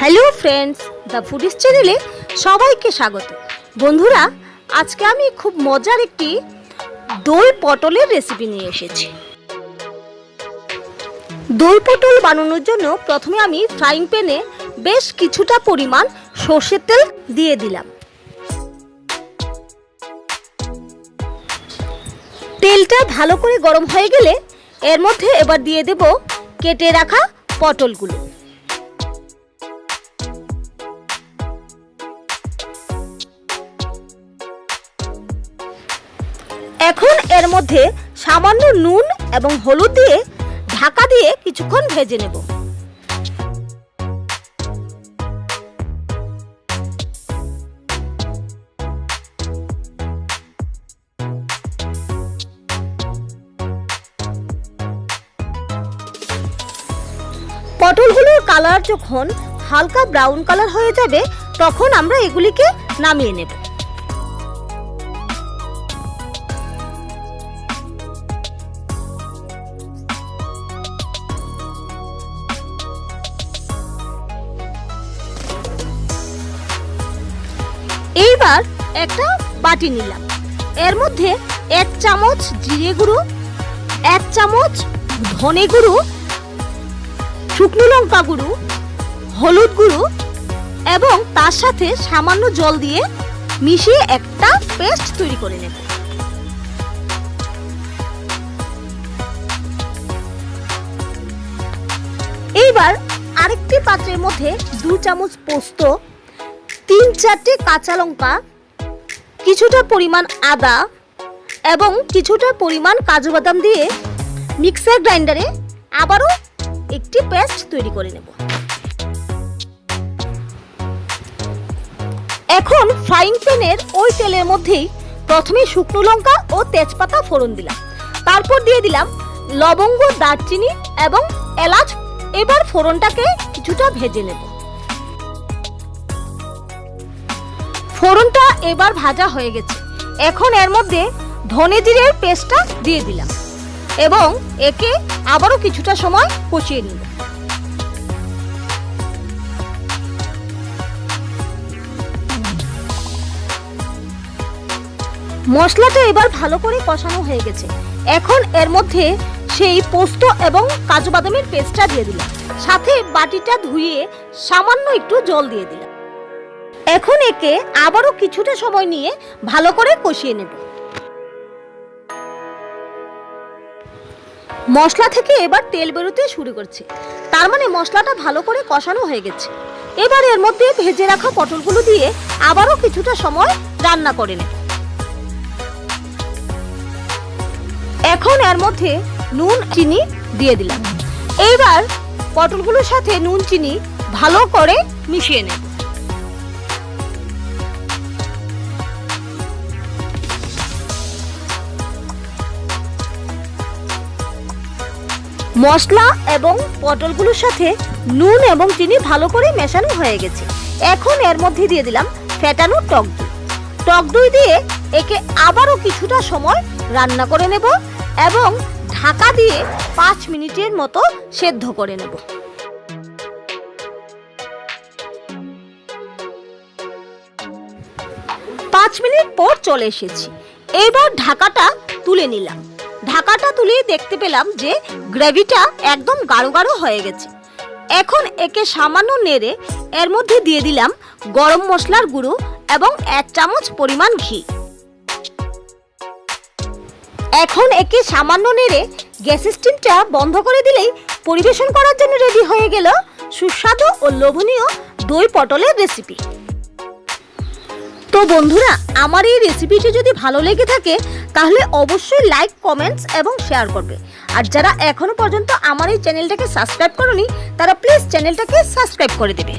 Hello friends, the foodies চ্যানেলে সবাইকে স্বাগত। বন্ধুরা, আজকে আমি খুব মজার একটি দই পটলের রেসিপি নিয়ে এসেছি। দই পটল বানানোর জন্য প্রথমে আমি ফ্রাইং প্যানে বেশ কিছুটা পরিমাণ সরষের তেল দিয়ে দিলাম। তেলটা ভালো করে গরম হয়ে গেলে এর মধ্যে এবার দিয়ে দেব কেটে রাখা পটলগুলো। এখন এর মধ্যে সামান্য নুন এবং হলুদ দিয়ে ঢাকা দিয়ে কিছুক্ষণ ভেজে নেব। পটলগুলোর কালার যখন হালকা ব্রাউন কালার হয়ে যাবে তখন আমরা এগুলিকে নামিয়ে নেব। এইবার একটা বাটি নিলাম, এর মধ্যে 1 চামচ জিরে গুঁড়ো, 1 চামচ ধনে গুঁড়ো, শুকনো লঙ্কা গুঁড়ো, হলুদ গুঁড়ো এবং তার সাথে সামান্য জল দিয়ে মিশিয়ে একটা পেস্ট তৈরি করে নেব। এইবার আরেকটি পাত্রের মধ্যে 2 চামচ পোস্ত, 3-4টে কাঁচা লঙ্কা, কিছুটা পরিমাণ আদা এবং কিছুটা পরিমাণ কাজু বাদাম দিয়ে মিক্সার গ্রাইন্ডারে আবারও একটি পেস্ট তৈরি করে নেব। এখন ফ্রাইং প্যানের ওই তেলের মধ্যেই প্রথমে শুকনো লঙ্কা ও তেজপাতা ফোড়ন দিলাম, তারপর দিয়ে দিলাম লবঙ্গ, দারচিনি এবং এলাচ। এবার ফোড়নটাকে কিছুটা ভেজে নেব। ফোড়নটা এবার ভাজা হয়ে গেছে। এখন এর মধ্যে ধনে জিরের পেস্টটা দিয়ে দিলাম এবং একে আবারও কিছুটা সময় কষিয়ে নিব। মশলাটা এবার ভালো করে কষানো হয়ে গেছে। এখন এর মধ্যে সেই পোস্ত এবং কাজু বাদামের পেস্টটা দিয়ে দিলাম, সাথে বাটিটা ধুয়ে সামান্য একটু জল দিয়ে দিলাম। এখন একে আবারও কিছুটা সময় নিয়ে ভালো করে কষিয়ে নেব। মশলা থেকে এবার তেল বেরোতে শুরু করছে, তার মানে মশলাটা ভালো করে কষানো হয়ে গেছে। এবার এর মধ্যে ভেজে রাখা পটলগুলো দিয়ে আবারও কিছুটা সময় রান্না করে নেব। এখন এর মধ্যে নুন চিনি দিয়ে দিলাম। এইবার পটলগুলোর সাথে নুন চিনি ভালো করে মিশিয়ে নেব। মশলা এবং পটলগুলোর সাথে নুন এবং চিনি ভালো করে মেশানো হয়ে গেছে। এখন এর মধ্যে দিয়ে দিলাম ফেটানো টক দই। টক দই দিয়ে একে আবারও কিছুটা সময় রান্না করে নেব এবং ঢাকা দিয়ে 5 মিনিটের মতো সেদ্ধ করে নেব। 5 মিনিট পর চলে এসেছি। এবার ঢাকাটা তুলে নিলাম। ঢাকাটা তুলে দেখতে পেলাম যে গ্রেভিটা একদম গাঢ় গাঢ় হয়ে গেছে। এখন একে সামান্য নেড়ে এর মধ্যে দিয়ে দিলাম গরম মশলার গুঁড়ো এবং 1 চামচ পরিমাণ ঘি। এখন একে সামান্য নেড়ে গ্যাসের স্টিমটা বন্ধ করে দিলেই পরিবেশন করার জন্য রেডি হয়ে গেল সুস্বাদু ও লোভনীয় দই পটলের রেসিপি। তো বন্ধুরা, আমার এই রেসিপিটি যদি ভালো লেগে থাকে তাহলে অবশ্যই লাইক, কমেন্টস এবং শেয়ার করবে। আর যারা এখনো পর্যন্ত আমার এই চ্যানেলটাকে সাবস্ক্রাইব করোনি তারা প্লিজ চ্যানেলটাকে সাবস্ক্রাইব করে দেবে।